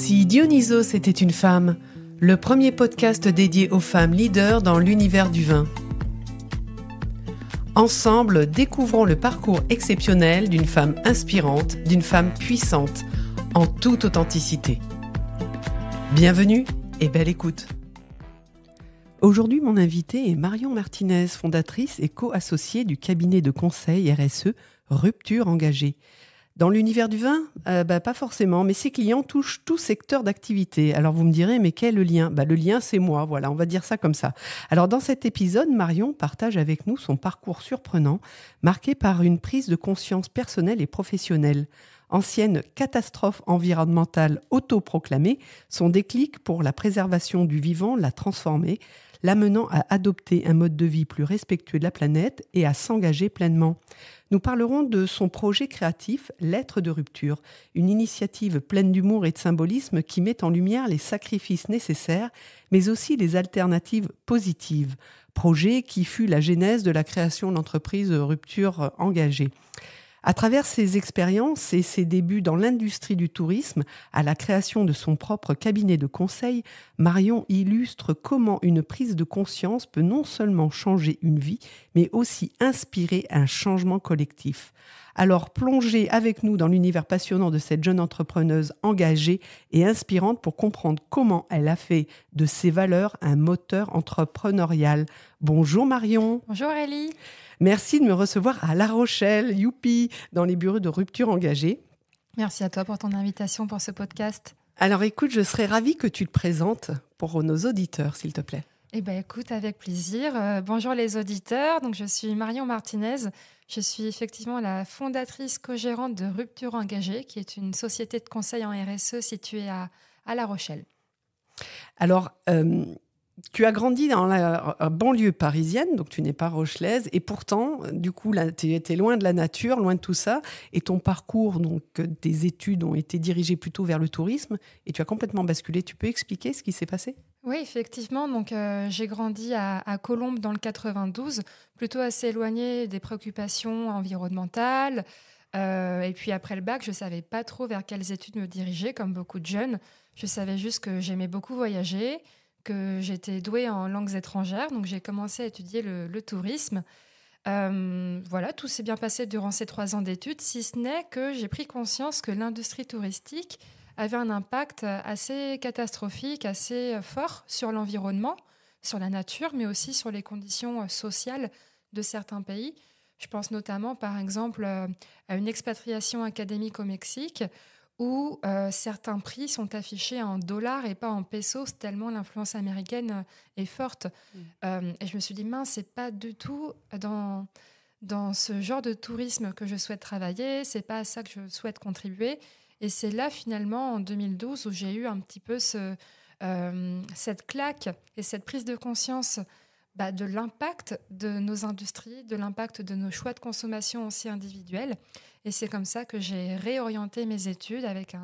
Si Dionysos était une femme, le premier podcast dédié aux femmes leaders dans l'univers du vin. Ensemble, découvrons le parcours exceptionnel d'une femme inspirante, d'une femme puissante, en toute authenticité. Bienvenue et belle écoute. Aujourd'hui, mon invitée est Marion Martinez, fondatrice et co-associée du cabinet de conseil RSE Rupture Engagée. Dans l'univers du vin, pas forcément, mais ses clients touchent tout secteur d'activité. Alors vous me direz, mais quel est le lien ? Le lien, c'est moi, voilà, on va dire ça comme ça. Alors dans cet épisode, Marion partage avec nous son parcours surprenant, marqué par une prise de conscience personnelle et professionnelle. Ancienne catastrophe environnementale autoproclamée, son déclic pour la préservation du vivant l'a transformée, l'amenant à adopter un mode de vie plus respectueux de la planète et à s'engager pleinement. Nous parlerons de son projet créatif Lettres de rupture, une initiative pleine d'humour et de symbolisme qui met en lumière les sacrifices nécessaires, mais aussi les alternatives positives. Projet qui fut la genèse de la création de l'entreprise Rupture Engagée. À travers ses expériences et ses débuts dans l'industrie du tourisme, à la création de son propre cabinet de conseil, Marion illustre comment une prise de conscience peut non seulement changer une vie, mais aussi inspirer un changement collectif. Alors plongez avec nous dans l'univers passionnant de cette jeune entrepreneuse engagée et inspirante pour comprendre comment elle a fait de ses valeurs un moteur entrepreneurial. Bonjour Marion. Bonjour Aurélie. Merci de me recevoir à La Rochelle, youpi, dans les bureaux de Rupture Engagée. Merci à toi pour ton invitation pour ce podcast. Alors écoute, je serais ravie que tu te présentes pour nos auditeurs, s'il te plaît. Écoute, avec plaisir. Bonjour les auditeurs. Donc, je suis Marion Martinez. Je suis effectivement la fondatrice co-gérante de Rupture Engagée, qui est une société de conseil en RSE située à La Rochelle. Alors, tu as grandi dans la banlieue parisienne, donc tu n'es pas rochelaise, et pourtant, du coup, tu étais loin de la nature, loin de tout ça, et ton parcours, donc tes études ont été dirigées plutôt vers le tourisme, et tu as complètement basculé. Tu peux expliquer ce qui s'est passé ? Oui, effectivement. Donc, j'ai grandi à Colombes dans le 92, plutôt assez éloignée des préoccupations environnementales. Et puis après le bac, je ne savais pas trop vers quelles études me diriger, comme beaucoup de jeunes. Je savais juste que j'aimais beaucoup voyager, que j'étais douée en langues étrangères. Donc, j'ai commencé à étudier le tourisme. Voilà, tout s'est bien passé durant ces 3 ans d'études, si ce n'est que j'ai pris conscience que l'industrie touristique avait un impact assez catastrophique, assez fort sur l'environnement, sur la nature, mais aussi sur les conditions sociales de certains pays. Je pense notamment, par exemple, à une expatriation académique au Mexique où certains prix sont affichés en dollars et pas en pesos, tellement l'influence américaine est forte. Et je me suis dit, mince, c'est pas du tout dans ce genre de tourisme que je souhaite travailler, c'est pas à ça que je souhaite contribuer. Et c'est là, finalement, en 2012, où j'ai eu un petit peu cette claque et cette prise de conscience de l'impact de nos industries, de l'impact de nos choix de consommation aussi individuels. Et c'est comme ça que j'ai réorienté mes études avec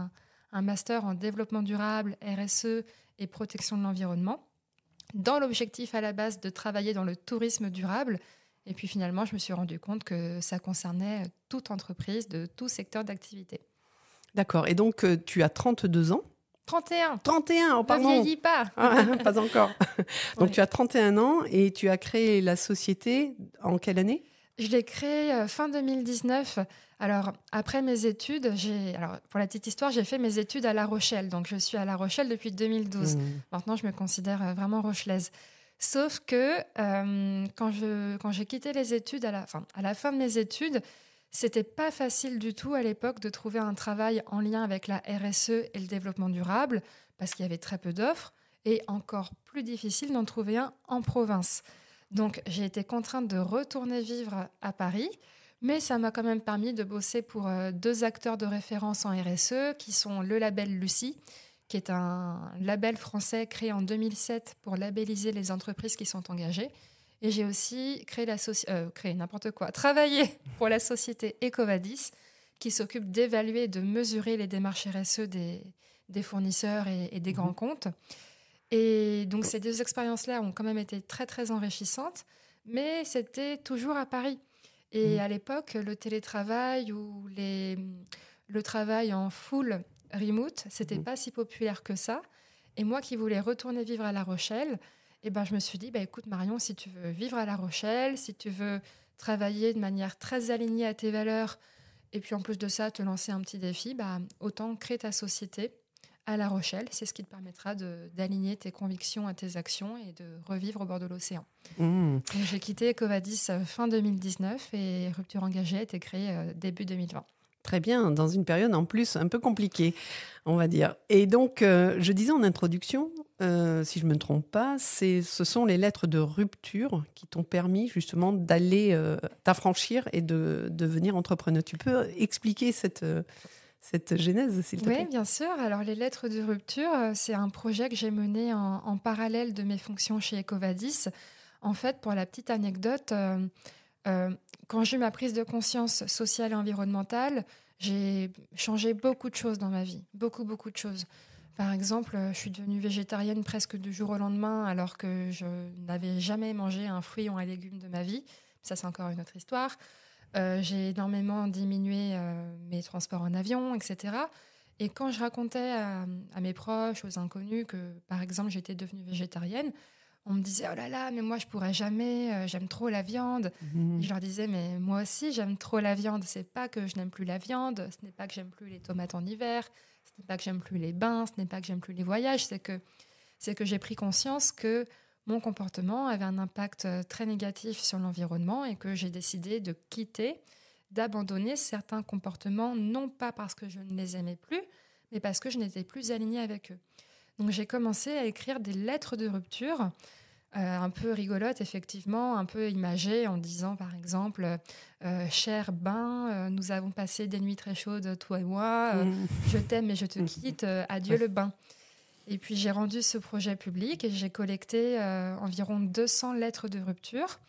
un master en développement durable, RSE et protection de l'environnement, dans l'objectif à la base de travailler dans le tourisme durable. Et puis finalement, je me suis rendu compte que ça concernait toute entreprise de tout secteur d'activité. D'accord. Et donc, tu as 32 ans ? 31. 31, oh pardon. Ne vieillis pas. Pas encore. Donc, Oui. Tu as 31 ans et tu as créé la société en quelle année ? Je l'ai créée fin 2019. Alors, après mes études, pour la petite histoire, j'ai fait mes études à La Rochelle. Donc, je suis à La Rochelle depuis 2012. Maintenant, je me considère vraiment rochelaise. Sauf que quand j'ai quitté les études, à la fin de mes études, c'était pas facile du tout à l'époque de trouver un travail en lien avec la RSE et le développement durable, parce qu'il y avait très peu d'offres, et encore plus difficile d'en trouver un en province. Donc, j'ai été contrainte de retourner vivre à Paris, mais ça m'a quand même permis de bosser pour 2 acteurs de référence en RSE, qui sont le label Lucie, qui est un label français créé en 2007 pour labelliser les entreprises qui sont engagées. Et j'ai aussi travaillé pour la société Ecovadis, qui s'occupe d'évaluer et de mesurer les démarches RSE des fournisseurs et des grands comptes. Et donc, ces 2 expériences-là ont quand même été très, très enrichissantes, mais c'était toujours à Paris. Et à l'époque, le télétravail ou le travail en full remote, c'était pas si populaire que ça. Et moi qui voulais retourner vivre à La Rochelle, je me suis dit, écoute Marion, si tu veux vivre à La Rochelle, si tu veux travailler de manière très alignée à tes valeurs, et puis en plus de ça, te lancer un petit défi, autant créer ta société à La Rochelle. C'est ce qui te permettra d'aligner tes convictions à tes actions et de revivre au bord de l'océan. Donc, j'ai quitté Ecovadis fin 2019 et Rupture Engagée a été créée début 2020. Très bien, dans une période en plus un peu compliquée, on va dire. Et donc, je disais en introduction, si je ne me trompe pas, ce sont les lettres de rupture qui t'ont permis justement d'aller t'affranchir et de devenir entrepreneur. Tu peux expliquer cette genèse, s'il te plaît ? Oui, bien sûr. Alors, les lettres de rupture, c'est un projet que j'ai mené en parallèle de mes fonctions chez Ecovadis. En fait, pour la petite anecdote, quand j'ai eu ma prise de conscience sociale et environnementale, j'ai changé beaucoup de choses dans ma vie. Beaucoup, beaucoup de choses. Par exemple, je suis devenue végétarienne presque du jour au lendemain alors que je n'avais jamais mangé un fruit ou un légume de ma vie. Ça, c'est encore une autre histoire. J'ai énormément diminué mes transports en avion, etc. Et quand je racontais à mes proches, aux inconnus que, par exemple, j'étais devenue végétarienne, on me disait « Oh là là, mais moi, je pourrais jamais, j'aime trop la viande. » Et je leur disais « Mais moi aussi, j'aime trop la viande. C'est pas que je n'aime plus la viande, ce n'est pas que j'aime plus les tomates en hiver, ce n'est pas que j'aime plus les bains, ce n'est pas que j'aime plus les voyages, c'est que j'ai pris conscience que mon comportement avait un impact très négatif sur l'environnement et que j'ai décidé de quitter, d'abandonner certains comportements, non pas parce que je ne les aimais plus, mais parce que je n'étais plus alignée avec eux. » Donc j'ai commencé à écrire des lettres de rupture, un peu rigolotes effectivement, un peu imagées, en disant par exemple cher bain, nous avons passé des nuits très chaudes, toi et moi, je t'aime et je te quitte, adieu le bain. Et puis j'ai rendu ce projet public et j'ai collecté environ 200 lettres de rupture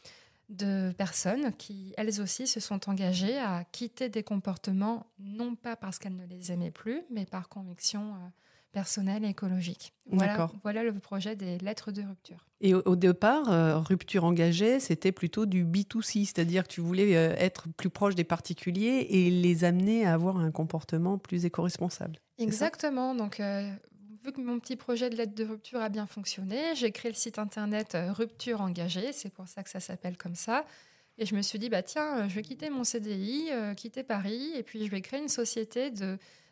de personnes qui, elles aussi, se sont engagées à quitter des comportements, non pas parce qu'elles ne les aimaient plus, mais par conviction personnelle et écologique. Voilà le projet des lettres de rupture. Et au départ, Rupture Engagée, c'était plutôt du B2C, c'est-à-dire que tu voulais être plus proche des particuliers et les amener à avoir un comportement plus éco-responsable. Exactement. Donc, vu que mon petit projet de lettre de rupture a bien fonctionné, j'ai créé le site internet Rupture Engagée, c'est pour ça que ça s'appelle comme ça. Et je me suis dit, tiens, je vais quitter mon CDI, quitter Paris, et puis je vais créer une société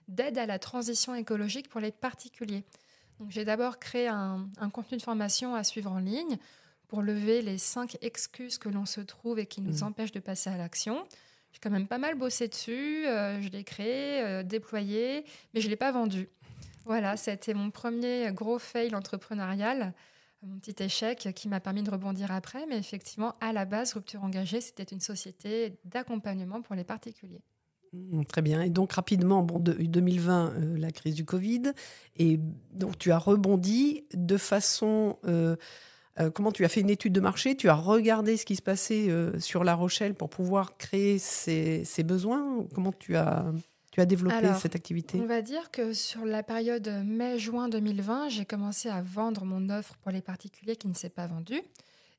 d'aide à la transition écologique pour les particuliers. Donc, j'ai d'abord créé un contenu de formation à suivre en ligne pour lever les 5 excuses que l'on se trouve et qui nous empêchent de passer à l'action. J'ai quand même pas mal bossé dessus, je l'ai créé, déployé, mais je ne l'ai pas vendu. Voilà, c'était mon premier gros fail entrepreneurial, mon petit échec qui m'a permis de rebondir après. Mais effectivement, à la base, Rupture Engagée, c'était une société d'accompagnement pour les particuliers. Très bien. Et donc, rapidement, 2020, la crise du Covid. Et donc, tu as rebondi de façon... comment tu as fait une étude de marché? Tu as regardé ce qui se passait sur La Rochelle pour pouvoir créer ces besoins? Comment tu as développé cette activité? On va dire que sur la période mai-juin 2020, j'ai commencé à vendre mon offre pour les particuliers qui ne s'est pas vendue.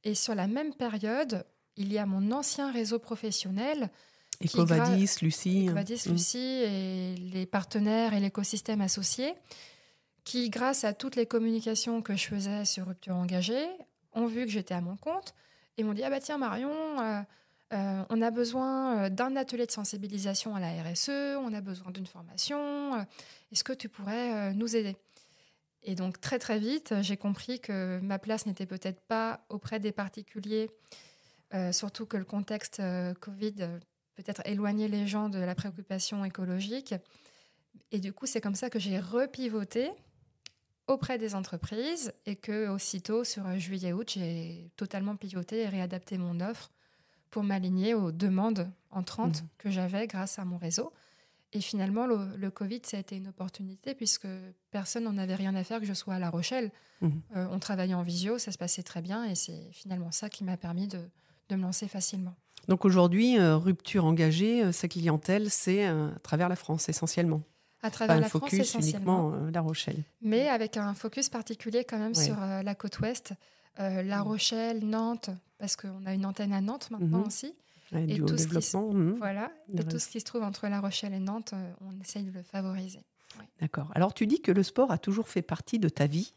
Et sur la même période, il y a mon ancien réseau professionnel... Ecovadis, Lucie. Lucie et les partenaires et l'écosystème associé qui, grâce à toutes les communications que je faisais sur Rupture Engagée, ont vu que j'étais à mon compte et m'ont dit « Ah tiens Marion, on a besoin d'un atelier de sensibilisation à la RSE, on a besoin d'une formation, est-ce que tu pourrais nous aider ?» Et donc très très vite, j'ai compris que ma place n'était peut-être pas auprès des particuliers, surtout que le contexte Covid peut-être éloigner les gens de la préoccupation écologique. Et du coup, c'est comme ça que j'ai repivoté auprès des entreprises et que aussitôt, sur juillet-août, j'ai totalement pivoté et réadapté mon offre pour m'aligner aux demandes entrantes que j'avais grâce à mon réseau. Et finalement, le Covid, ça a été une opportunité puisque personne n'en avait rien à faire que je sois à La Rochelle. On travaillait en visio, ça se passait très bien et c'est finalement ça qui m'a permis de me lancer facilement. Donc aujourd'hui, Rupture Engagée, sa clientèle, c'est à travers la France essentiellement. À travers la France focus essentiellement. Uniquement La Rochelle. Mais avec un focus particulier quand même sur la côte ouest, La Rochelle, Nantes, parce qu'on a une antenne à Nantes maintenant aussi. Ouais, et tout ce qui se trouve entre La Rochelle et Nantes, on essaye de le favoriser. Oui. D'accord. Alors, tu dis que le sport a toujours fait partie de ta vie.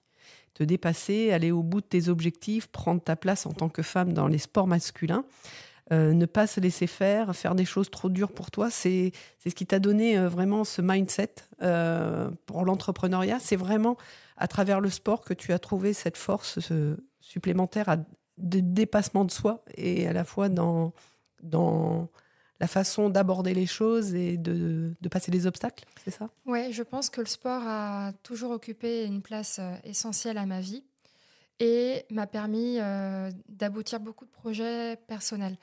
Te dépasser, aller au bout de tes objectifs, prendre ta place en tant que femme dans les sports masculins, ne pas se laisser faire des choses trop dures pour toi, c'est ce qui t'a donné vraiment ce mindset pour l'entrepreneuriat. C'est vraiment à travers le sport que tu as trouvé cette force supplémentaire de dépassement de soi et à la fois dans la façon d'aborder les choses et de passer les obstacles, c'est ça? Ouais, je pense que le sport a toujours occupé une place essentielle à ma vie et m'a permis d'aboutir beaucoup de projets personnels.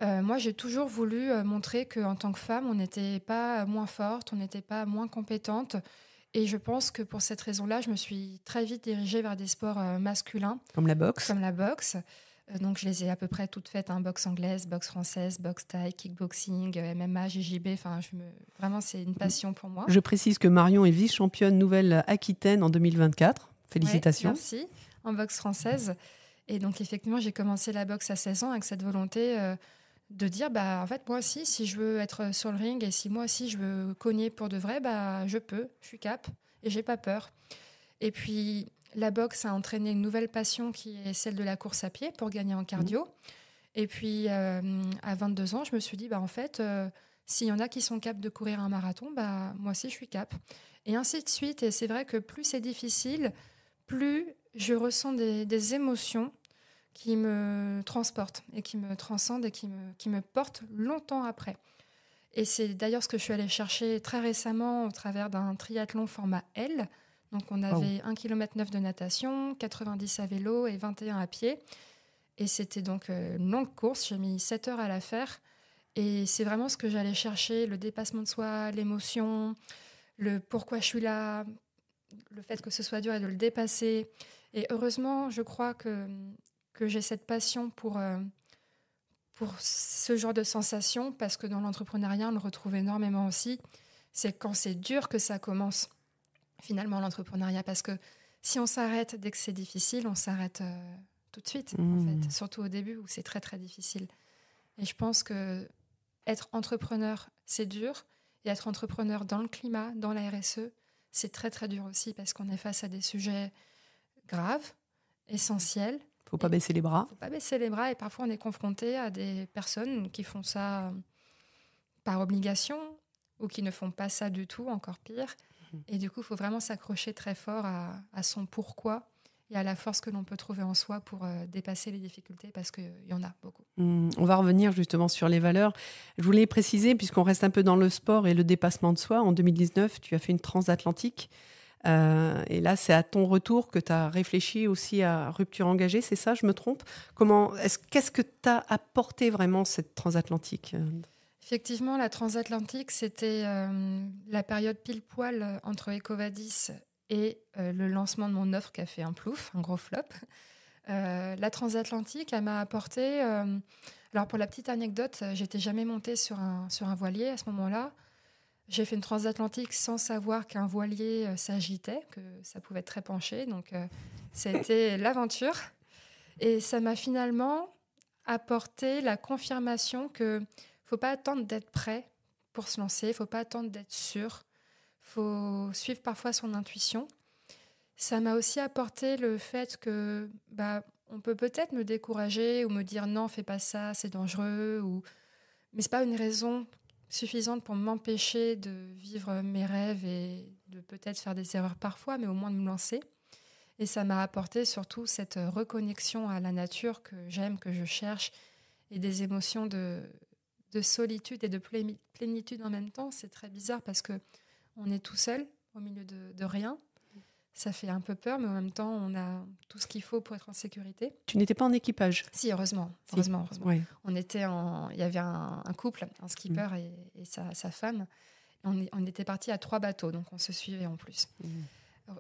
Moi, j'ai toujours voulu montrer qu'en tant que femme, on n'était pas moins forte, on n'était pas moins compétente. Et je pense que pour cette raison-là, je me suis très vite dirigée vers des sports masculins, Comme la boxe? comme la boxe. Donc, je les ai à peu près toutes faites, hein, boxe anglaise, boxe française, boxe thaï, kickboxing, MMA, JJB. Enfin, vraiment, c'est une passion pour moi. Je précise que Marion est vice-championne Nouvelle-Aquitaine en 2024. Félicitations. Ouais, merci, en boxe française. Et donc, effectivement, j'ai commencé la boxe à 16 ans avec cette volonté de dire, en fait, moi aussi, si je veux être sur le ring et si moi aussi je veux cogner pour de vrai, je peux, je suis cap et j'ai pas peur. Et puis, la boxe a entraîné une nouvelle passion qui est celle de la course à pied pour gagner en cardio. Et puis, à 22 ans, je me suis dit, en fait, s'il y en a qui sont capables de courir un marathon, moi aussi, je suis cap. Et ainsi de suite. Et c'est vrai que plus c'est difficile, plus je ressens des émotions qui me transportent et qui me transcendent et qui me portent longtemps après. Et c'est d'ailleurs ce que je suis allée chercher très récemment au travers d'un triathlon format L. Donc, on avait 1,9 km de natation, 90 à vélo et 21 à pied. Et c'était donc une longue course. J'ai mis 7 heures à la faire. Et c'est vraiment ce que j'allais chercher, le dépassement de soi, l'émotion, le pourquoi je suis là, le fait que ce soit dur et de le dépasser. Et heureusement, je crois que j'ai cette passion pour ce genre de sensation, parce que dans l'entrepreneuriat, on le retrouve énormément aussi. C'est quand c'est dur que ça commence, finalement, l'entrepreneuriat. Parce que si on s'arrête dès que c'est difficile, on s'arrête tout de suite, en fait. Surtout au début, où c'est très, très difficile. Et je pense que être entrepreneur, c'est dur. Et être entrepreneur dans le climat, dans la RSE, c'est très, très dur aussi, parce qu'on est face à des sujets graves, essentiels. Faut pas baisser les bras. Faut pas baisser les bras. Et parfois, on est confronté à des personnes qui font ça par obligation ou qui ne font pas ça du tout, encore pire. Et du coup, il faut vraiment s'accrocher très fort à son pourquoi et à la force que l'on peut trouver en soi pour dépasser les difficultés, parce qu'il y en a beaucoup. On va revenir justement sur les valeurs. Je voulais préciser, puisqu'on reste un peu dans le sport et le dépassement de soi, en 2019, tu as fait une transatlantique. Et là, c'est à ton retour que tu as réfléchi aussi à rupture engagée, c'est ça, je me trompe? Qu'est-ce que t'as apporté vraiment cette transatlantique? Effectivement, la transatlantique, c'était la période pile poil entre Ecovadis et le lancement de mon offre qui a fait un plouf, un gros flop. La transatlantique, elle m'a apporté... alors, pour la petite anecdote, j'étais jamais montée sur un voilier à ce moment-là. J'ai fait une transatlantique sans savoir qu'un voilier s'agitait, que ça pouvait être très penché. Donc, c'était l'aventure. Et ça m'a finalement apporté la confirmation qu'il ne faut pas attendre d'être prêt pour se lancer. Il ne faut pas attendre d'être sûr. Il faut suivre parfois son intuition. Ça m'a aussi apporté le fait que on peut peut-être me décourager ou me dire non, fais pas ça, c'est dangereux. Mais ce n'est pas une raison suffisante pour m'empêcher de vivre mes rêves et de peut-être faire des erreurs parfois, mais au moins de me lancer. Et ça m'a apporté surtout cette reconnexion à la nature que j'aime, que je cherche, et des émotions de solitude et de plénitude en même temps. C'est très bizarre parce qu'on est tout seul au milieu de rien. Ça fait un peu peur, mais en même temps, on a tout ce qu'il faut pour être en sécurité. Tu n'étais pas en équipage? Si, heureusement. Oui. Il y avait un couple, un skipper et sa femme. Et on était partis à 3 bateaux, donc on se suivait en plus.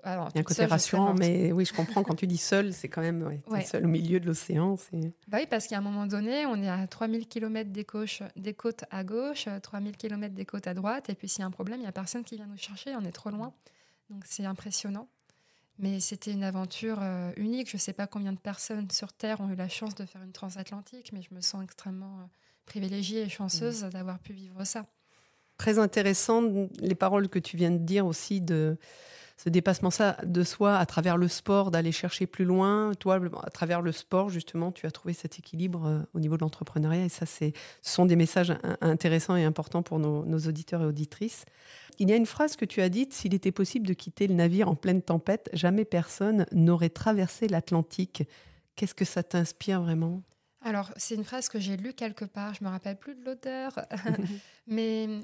Alors, il y a un côté rassurant, mais oui, je comprends, quand tu dis seul, c'est quand même seul au milieu de l'océan. Oui, parce qu'à un moment donné, on est à 3000 km des côtes à gauche, 3000 km des côtes à droite, et puis s'il y a un problème, il n'y a personne qui vient nous chercher, on est trop loin. Donc c'est impressionnant. Mais c'était une aventure unique. Je ne sais pas combien de personnes sur Terre ont eu la chance de faire une transatlantique, mais je me sens extrêmement privilégiée et chanceuse d'avoir pu vivre ça. Très intéressant les paroles que tu viens de dire aussi de ce dépassement de soi à travers le sport, d'aller chercher plus loin. Toi, à travers le sport, justement, tu as trouvé cet équilibre au niveau de l'entrepreneuriat. Et ça, ce sont des messages intéressants et importants pour nos auditeurs et auditrices. Il y a une phrase que tu as dite: s'il était possible de quitter le navire en pleine tempête, jamais personne n'aurait traversé l'Atlantique. Qu'est-ce que ça t'inspire vraiment ? Alors, c'est une phrase que j'ai lue quelque part, je ne me rappelle plus de l'auteur, mais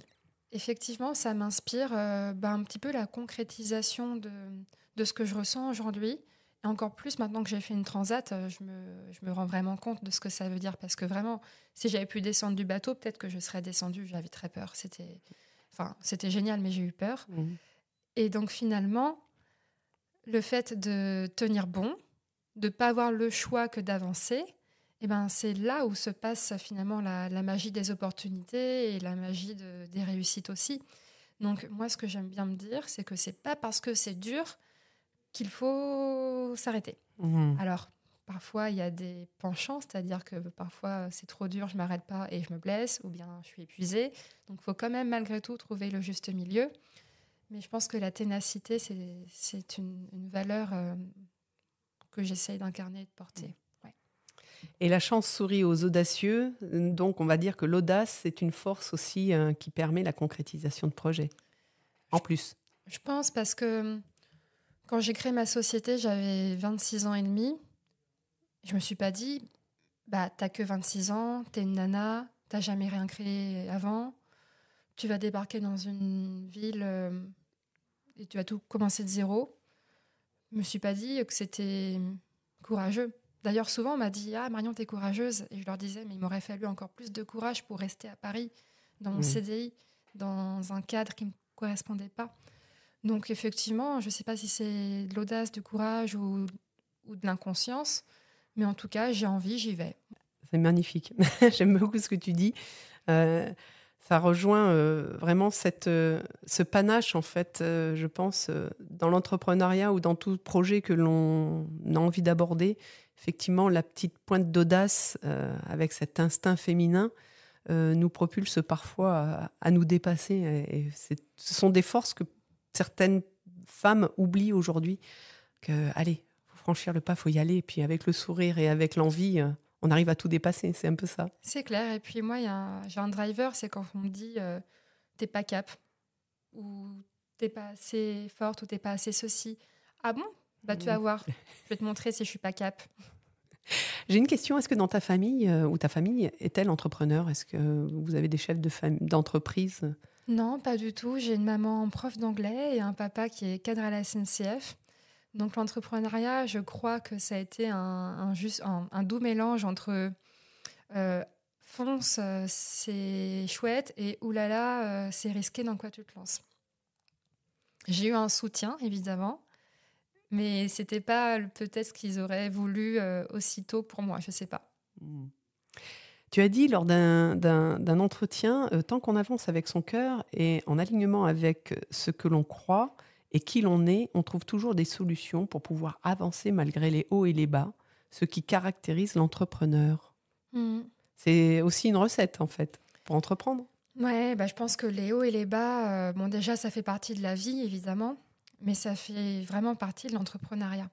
effectivement, ça m'inspire un petit peu la concrétisation de ce que je ressens aujourd'hui. Et encore plus, maintenant que j'ai fait une transat, je me rends vraiment compte de ce que ça veut dire. Parce que vraiment, si j'avais pu descendre du bateau, peut-être que je serais descendue, j'avais très peur. C'était génial, mais j'ai eu peur. Et donc finalement, le fait de tenir bon, de ne pas avoir le choix que d'avancer, c'est là où se passe finalement la magie des opportunités et la magie des réussites aussi. Donc moi, ce que j'aime bien me dire, c'est que c'est pas parce que c'est dur qu'il faut s'arrêter. Alors, parfois, il y a des penchants, c'est-à-dire que parfois, c'est trop dur, je m'arrête pas et je me blesse, ou bien je suis épuisée. Donc, il faut quand même, malgré tout, trouver le juste milieu. Mais je pense que la ténacité, c'est une valeur que j'essaye d'incarner et de porter. Et la chance sourit aux audacieux. Donc, on va dire que l'audace, c'est une force aussi qui permet la concrétisation de projets. En plus. Je pense parce que quand j'ai créé ma société, j'avais 26 ans et demi. Je me suis pas dit, t'as que 26 ans, t'es une nana, t'as jamais rien créé avant, tu vas débarquer dans une ville et tu vas tout commencer de zéro. Je me suis pas dit que c'était courageux. D'ailleurs, souvent, on m'a dit « Ah, Marion, t'es courageuse ». Et je leur disais « Mais il m'aurait fallu encore plus de courage pour rester à Paris, dans mon CDI, dans un cadre qui ne me correspondait pas. » Donc, effectivement, je ne sais pas si c'est de l'audace, du courage ou de l'inconscience, mais en tout cas, j'ai envie, j'y vais. C'est magnifique. J'aime beaucoup ce que tu dis. Ça rejoint vraiment ce panache, en fait, je pense, dans l'entrepreneuriat ou dans tout projet que l'on a envie d'aborder. Effectivement, la petite pointe d'audace avec cet instinct féminin nous propulse parfois à nous dépasser. Et ce sont des forces que certaines femmes oublient aujourd'hui. Allez, il faut franchir le pas, il faut y aller. Et puis avec le sourire et avec l'envie, on arrive à tout dépasser. C'est un peu ça. C'est clair. Et puis moi, j'ai un driver, c'est quand on me dit t'es pas cap, ou t'es pas assez forte, ou t'es pas assez ceci. Ah bon ? Tu vas voir. Je vais te montrer si je suis pas cap. J'ai une question. Est-ce que dans ta famille ou ta famille est-elle entrepreneur ? Est-ce que vous avez des chefs d'entreprise ? Non, pas du tout. J'ai une maman prof d'anglais et un papa qui est cadre à la SNCF. Donc l'entrepreneuriat, je crois que ça a été un doux mélange entre fonce, c'est chouette, et oulala, c'est risqué, dans quoi tu te lances. J'ai eu un soutien, évidemment, mais c'était pas peut-être ce qu'ils auraient voulu aussitôt pour moi, je sais pas. Tu as dit lors d'un entretien, tant qu'on avance avec son cœur et en alignement avec ce que l'on croit et qui l'on est, on trouve toujours des solutions pour pouvoir avancer malgré les hauts et les bas, ce qui caractérise l'entrepreneur. C'est aussi une recette, en fait, pour entreprendre. Ouais, je pense que les hauts et les bas, déjà, ça fait partie de la vie, évidemment, mais ça fait vraiment partie de l'entrepreneuriat.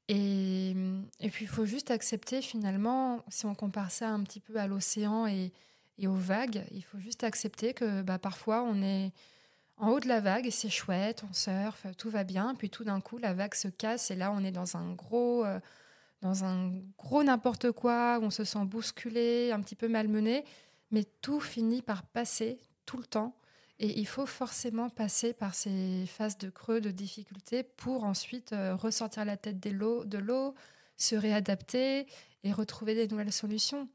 Et puis, il faut juste accepter, finalement, si on compare ça un petit peu à l'océan et aux vagues, il faut juste accepter que parfois, on est en haut de la vague et c'est chouette, on surfe, tout va bien. Puis tout d'un coup, la vague se casse et là, on est dans un gros n'importe quoi, où on se sent bousculé, un petit peu malmené. Mais tout finit par passer tout le temps. Et il faut forcément passer par ces phases de creux, de difficultés, pour ensuite ressortir la tête de l'eau, se réadapter et retrouver des nouvelles solutions.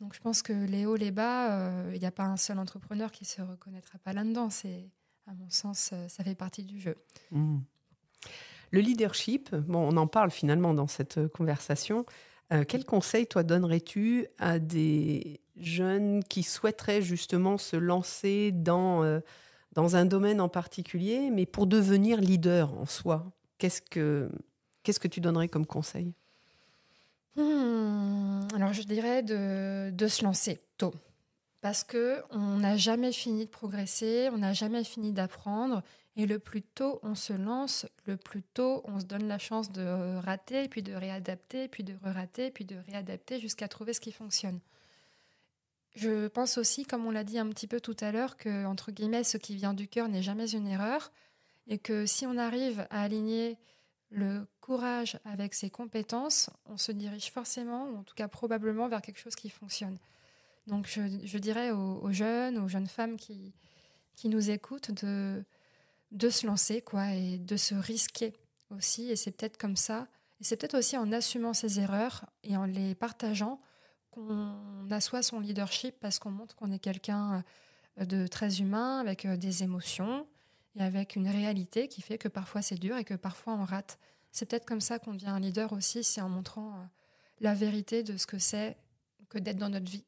Donc je pense que les hauts, les bas, il n'y a pas un seul entrepreneur qui ne se reconnaîtra pas là-dedans. À mon sens, ça fait partie du jeu. Le leadership, on en parle finalement dans cette conversation. Quel conseil, toi, donnerais-tu à des jeunes qui souhaiteraient justement se lancer dans un domaine en particulier, mais pour devenir leader en soi ? Qu'est-ce que tu donnerais comme conseil ? Alors, je dirais de se lancer tôt. Parce qu'on n'a jamais fini de progresser, on n'a jamais fini d'apprendre. Et le plus tôt on se lance, le plus tôt on se donne la chance de rater, puis de réadapter, puis de re-rater, puis de réadapter jusqu'à trouver ce qui fonctionne. Je pense aussi, comme on l'a dit un petit peu tout à l'heure, que, entre guillemets, ce qui vient du cœur n'est jamais une erreur. Et que si on arrive à aligner le courage avec ses compétences, on se dirige forcément, ou en tout cas probablement, vers quelque chose qui fonctionne. Donc je dirais aux jeunes, aux jeunes femmes qui nous écoutent de se lancer, quoi, et de se risquer aussi. Et c'est peut-être comme ça. Et c'est peut-être aussi en assumant ses erreurs et en les partageant qu'on assoit son leadership, parce qu'on montre qu'on est quelqu'un de très humain, avec des émotions et avec une réalité qui fait que parfois c'est dur et que parfois on rate. C'est peut-être comme ça qu'on devient un leader aussi, c'est en montrant la vérité de ce que c'est que d'être dans notre vie.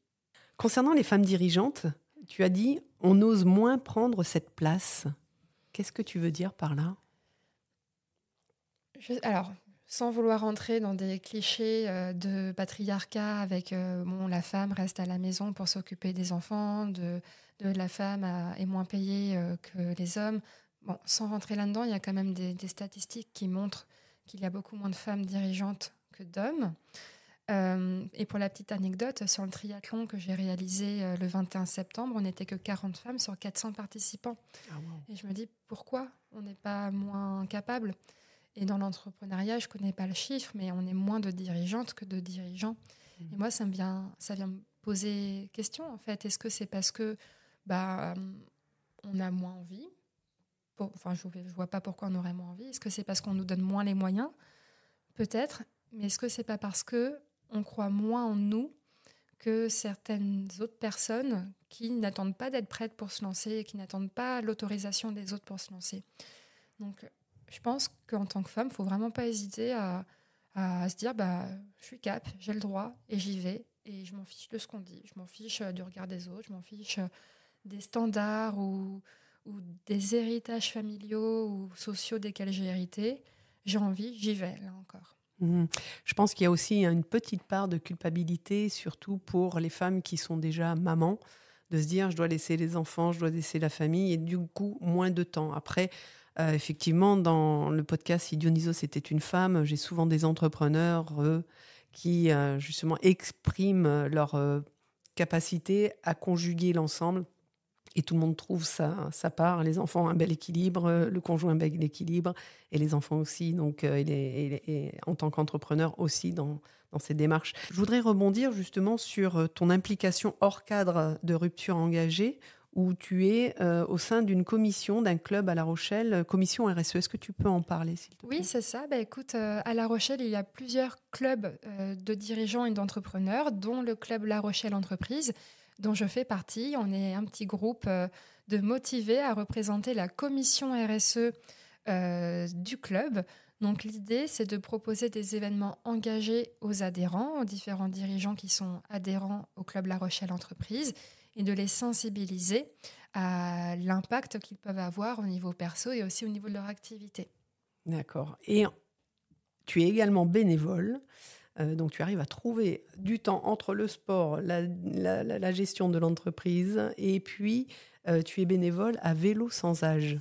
Concernant les femmes dirigeantes, tu as dit « on ose moins prendre cette place ». Qu'est-ce que tu veux dire par là ? Alors, sans vouloir rentrer dans des clichés de patriarcat avec la femme reste à la maison pour s'occuper des enfants, de la femme est moins payée que les hommes. Bon, sans rentrer là-dedans, il y a quand même des statistiques qui montrent qu'il y a beaucoup moins de femmes dirigeantes que d'hommes. Et pour la petite anecdote, sur le triathlon que j'ai réalisé le 21 septembre, on n'était que 40 femmes sur 400 participants. Ah, wow. Et je me dis, pourquoi on n'est pas moins capable ? Et dans l'entrepreneuriat, je ne connais pas le chiffre, mais on est moins de dirigeantes que de dirigeants. Et moi, ça vient me poser question, en fait. Est-ce que c'est parce que on a moins envie ? Je ne vois pas pourquoi on aurait moins envie. Est-ce que c'est parce qu'on nous donne moins les moyens ? Peut-être. Mais est-ce que c'est pas parce qu'on croit moins en nous que certaines autres personnes qui n'attendent pas d'être prêtes pour se lancer et qui n'attendent pas l'autorisation des autres pour se lancer ? Donc, je pense qu'en tant que femme, il ne faut vraiment pas hésiter à se dire je suis cap, j'ai le droit et j'y vais. Et je m'en fiche de ce qu'on dit. Je m'en fiche du regard des autres. Je m'en fiche des standards ou des héritages familiaux ou sociaux desquels j'ai hérité. J'ai envie, j'y vais, là encore. Je pense qu'il y a aussi une petite part de culpabilité, surtout pour les femmes qui sont déjà mamans, de se dire je dois laisser les enfants, je dois laisser la famille, et du coup, moins de temps. Après, effectivement, dans le podcast « Si Dionysos était une femme », j'ai souvent des entrepreneurs qui, justement, expriment leur capacité à conjuguer l'ensemble. Et tout le monde trouve sa part. Les enfants ont un bel équilibre, le conjoint un bel équilibre, et les enfants aussi. Donc, il est en tant qu'entrepreneur aussi dans ces démarches. Je voudrais rebondir justement sur ton implication hors cadre de Rupture Engagée, où tu es au sein d'une commission, d'un club à La Rochelle, commission RSE. Est-ce que tu peux en parler, s'il te plaît ? Oui, c'est ça. Écoute, à La Rochelle, il y a plusieurs clubs de dirigeants et d'entrepreneurs, dont le club La Rochelle Entreprise, dont je fais partie. On est un petit groupe de motivés à représenter la commission RSE du club. Donc l'idée, c'est de proposer des événements engagés aux adhérents, aux différents dirigeants qui sont adhérents au club La Rochelle Entreprise, et de les sensibiliser à l'impact qu'ils peuvent avoir au niveau perso et aussi au niveau de leur activité. D'accord. Et tu es également bénévole. Donc, tu arrives à trouver du temps entre le sport, la gestion de l'entreprise, et puis tu es bénévole à Vélo Sans Âge.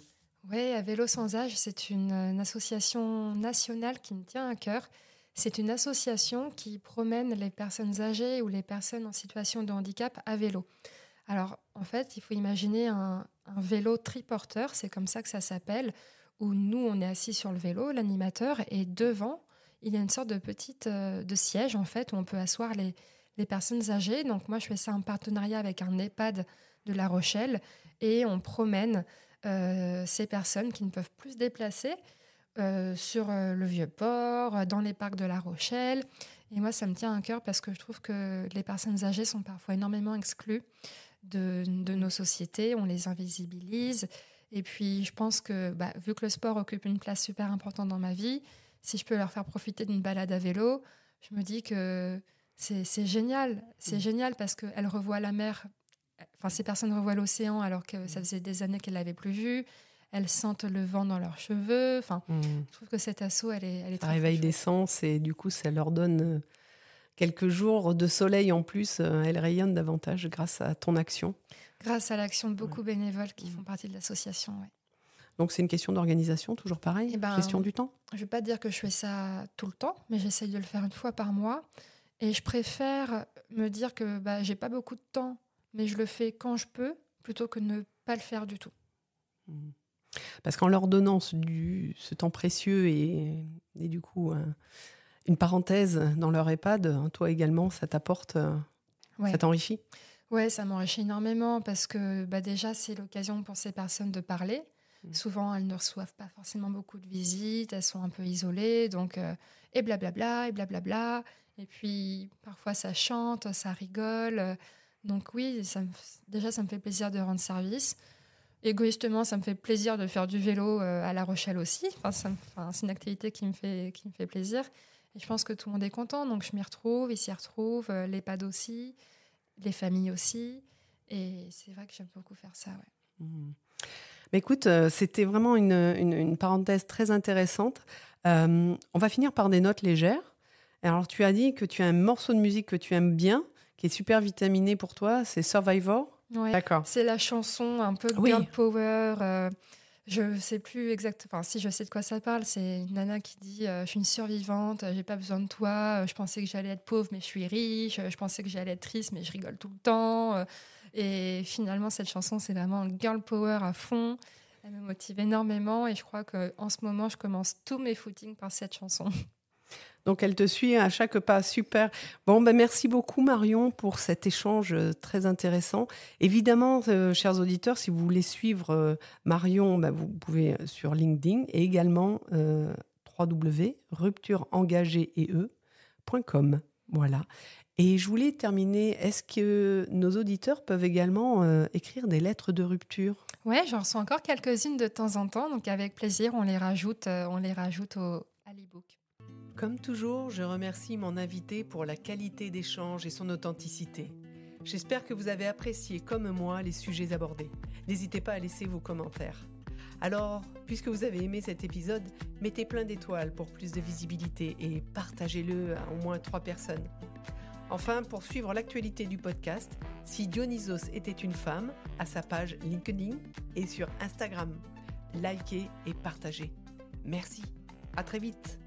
Oui, à Vélo Sans Âge, c'est une association nationale qui me tient à cœur. C'est une association qui promène les personnes âgées ou les personnes en situation de handicap à vélo. Alors, en fait, il faut imaginer un vélo triporteur, c'est comme ça que ça s'appelle, où nous, on est assis sur le vélo, l'animateur, et devant, il y a une sorte de petite de siège, en fait, où on peut asseoir les personnes âgées. Donc, moi, je fais ça en partenariat avec un EHPAD de La Rochelle, et on promène ces personnes qui ne peuvent plus se déplacer sur le Vieux-Port, dans les parcs de La Rochelle. Et moi, ça me tient à cœur parce que je trouve que les personnes âgées sont parfois énormément exclues de nos sociétés. On les invisibilise. Et puis, je pense que, vu que le sport occupe une place super importante dans ma vie, si je peux leur faire profiter d'une balade à vélo, je me dis que c'est génial. C'est génial parce qu'elles revoient la mer. Enfin, ces personnes revoient l'océan alors que ça faisait des années qu'elles ne l'avaient plus vu. Elles sentent le vent dans leurs cheveux. Enfin, je trouve que cet assaut, elle est ça très réveille chouette. des sens, et du coup, ça leur donne quelques jours de soleil en plus, elle rayonne davantage grâce à ton action. Grâce à l'action de beaucoup de bénévoles qui font partie de l'association, ouais. Donc c'est une question d'organisation, toujours pareil, gestion du temps. Je ne vais pas dire que je fais ça tout le temps, mais j'essaye de le faire une fois par mois. Et je préfère me dire que j'ai pas beaucoup de temps, mais je le fais quand je peux, plutôt que de ne pas le faire du tout. Parce qu'en leur donnant ce temps précieux et du coup une parenthèse dans leur EHPAD, toi également, ça t'apporte, ça t'enrichit ? Ouais, ça m'enrichit énormément parce que déjà, c'est l'occasion pour ces personnes de parler. Souvent, elles ne reçoivent pas forcément beaucoup de visites, elles sont un peu isolées, donc et blablabla, et blablabla. Et puis, parfois, ça chante, ça rigole. Donc oui, ça me fait plaisir de rendre service. Égoïstement, ça me fait plaisir de faire du vélo à La Rochelle aussi. C'est une activité qui me fait plaisir. Et je pense que tout le monde est content, donc je m'y retrouve, ils s'y retrouvent, l'EHPAD aussi, les familles aussi. Et c'est vrai que j'aime beaucoup faire ça, ouais. Mais écoute, c'était vraiment une parenthèse très intéressante. On va finir par des notes légères. Alors, tu as dit que tu as un morceau de musique que tu aimes bien, qui est super vitaminé pour toi, c'est Survivor. Ouais, d'accord. C'est la chanson un peu girl power. Je ne sais plus exactement. Si je sais de quoi ça parle, c'est une nana qui dit je suis une survivante, j'ai pas besoin de toi. Je pensais que j'allais être pauvre, mais je suis riche. Je pensais que j'allais être triste, mais je rigole tout le temps. Et finalement, cette chanson, c'est vraiment girl power à fond. Elle me motive énormément et je crois qu'en ce moment, je commence tous mes footings par cette chanson. Donc, elle te suit à chaque pas. Super. Bon, merci beaucoup, Marion, pour cet échange très intéressant. Évidemment, chers auditeurs, si vous voulez suivre Marion, vous pouvez sur LinkedIn et également www.ruptureengagée.com. Voilà. Et je voulais terminer, est-ce que nos auditeurs peuvent également écrire des lettres de rupture ? Oui, j'en reçois encore quelques-unes de temps en temps. Donc, avec plaisir, on les rajoute à l'e-book. Comme toujours, je remercie mon invité pour la qualité d'échange et son authenticité. J'espère que vous avez apprécié, comme moi, les sujets abordés. N'hésitez pas à laisser vos commentaires. Alors, puisque vous avez aimé cet épisode, mettez plein d'étoiles pour plus de visibilité et partagez-le à au moins 3 personnes. Enfin, pour suivre l'actualité du podcast, Si Dionysos était une femme, à sa page LinkedIn et sur Instagram. Likez et partagez. Merci. À très vite.